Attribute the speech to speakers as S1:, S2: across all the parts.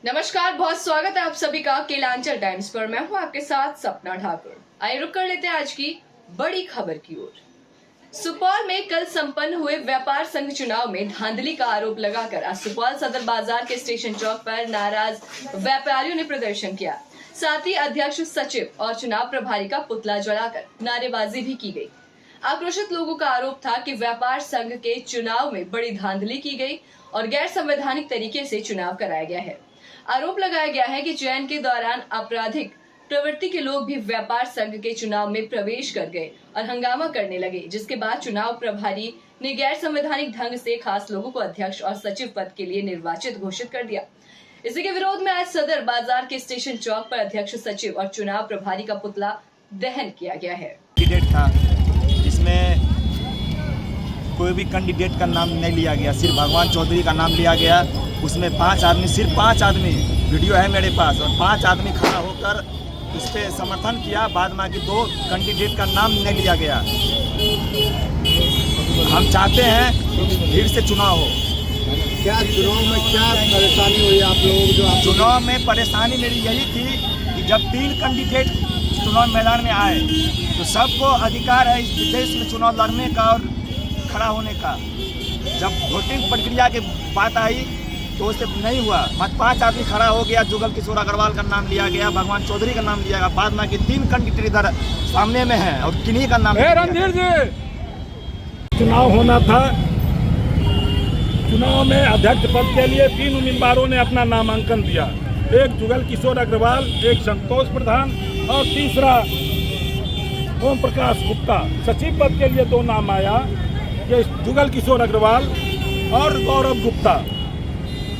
S1: नमस्कार, बहुत स्वागत है आप सभी का केलांचल टाइम्स पर। मैं हूं आपके साथ सपना ठाकुर। आइए रुक कर लेते हैं आज की बड़ी खबर की ओर। सुपौल में कल संपन्न हुए व्यापार संघ चुनाव में धांधली का आरोप लगाकर आज सुपौल सदर बाजार के स्टेशन चौक पर नाराज व्यापारियों ने प्रदर्शन किया। साथ ही अध्यक्ष, सचिव और चुनाव प्रभारी का पुतला जलाकर नारेबाजी भी की गई। आक्रोशित लोगों का आरोप था कि व्यापार संघ के चुनाव में बड़ी धांधली की गई और गैर संवैधानिक तरीके से चुनाव कराया गया है। आरोप लगाया गया है कि चयन के दौरान आपराधिक प्रवृत्ति के लोग भी व्यापार संघ के चुनाव में प्रवेश कर गए और हंगामा करने लगे, जिसके बाद चुनाव प्रभारी ने गैर संवैधानिक ढंग से खास लोगों को अध्यक्ष और सचिव पद के लिए निर्वाचित घोषित कर दिया। इसी के विरोध में आज सदर बाजार के स्टेशन चौक पर अध्यक्ष, सचिव और चुनाव प्रभारी का पुतला दहन किया गया है।
S2: कैंडिडेट था जिसमें कोई भी कैंडिडेट का नाम नहीं लिया गया, सिर्फ भगवान चौधरी का नाम लिया गया। उसमें सिर्फ पांच आदमी, वीडियो है मेरे पास, और 5 आदमी खड़ा होकर उस पर समर्थन किया। बाद में कि 2 कैंडिडेट का नाम नहीं लिया गया। हम चाहते हैं भीड़ से चुनाव हो।
S3: क्या चुनाव में क्या परेशानी हुई आप लोगों जो
S2: चुनाव में परेशानी मेरी यही थी कि जब 3 कैंडिडेट चुनाव मैदान में आए तो सबको अधिकार है इस देश में चुनाव लड़ने का और खड़ा होने का। जब वोटिंग प्रक्रिया की बात आई तो उससे नहीं हुआ। मत 5 आदमी खड़ा हो गया, जुगल किशोर अग्रवाल का नाम लिया गया, भगवान चौधरी का नाम लिया गया। बाद में कि 3 कैंडिडेट इधर सामने में है और किन्हीं का नाम
S3: रणधीर जी। चुनाव होना था। चुनाव में अध्यक्ष पद के लिए 3 उम्मीदवारों ने अपना नामांकन दिया। एक जुगल किशोर अग्रवाल, एक संतोष प्रधान और तीसरा ओम प्रकाश गुप्ता। सचिव पद के लिए 2 नाम आया, ये जुगल किशोर अग्रवाल और गौरव गुप्ता।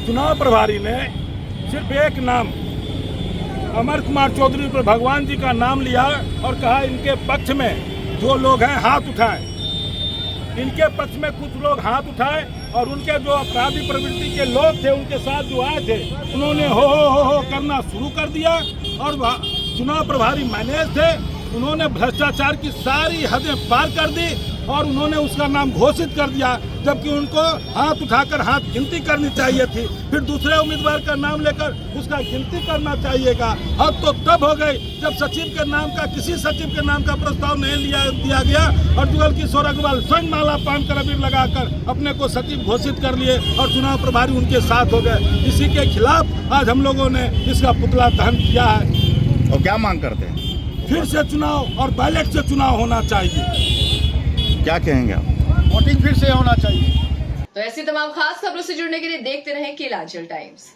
S3: चुनाव प्रभारी ने सिर्फ एक नाम, अमर कुमार चौधरी पर भगवान जी का नाम लिया और कहा इनके पक्ष में जो लोग हैं हाथ उठाएं। इनके पक्ष में कुछ लोग हाथ उठाए और उनके जो अपराधी प्रवृत्ति के लोग थे उनके साथ जो आए थे उन्होंने हो करना शुरू कर दिया। और चुनाव प्रभारी मैनेज थे, उन्होंने भ्रष्टाचार की सारी हदें पार कर दी और उन्होंने उसका नाम घोषित कर दिया, जबकि उनको हाथ उठाकर हाथ गिनती करनी चाहिए थी। फिर दूसरे उम्मीदवार का नाम लेकर उसका गिनती करना चाहिएगा। हद तो तब हो गई जब सचिव के नाम का, किसी सचिव के नाम का प्रस्ताव नहीं दिया गया और जुगल किशोर अग्रवाल स्वयं माला पान कर अबीर लगाकर अपने को सचिव घोषित कर लिए और चुनाव प्रभारी उनके साथ हो गए। इसी के खिलाफ आज हम लोगों ने इसका पुतला दहन किया है।
S4: और क्या मांग करते हैं?
S3: फिर से चुनाव और बैलेट से चुनाव होना चाहिए।
S4: क्या कहेंगे आप?
S3: वोटिंग फिर से होना चाहिए।
S1: तो ऐसी तमाम खास खबरों से जुड़ने के लिए देखते रहें केलांचल टाइम्स।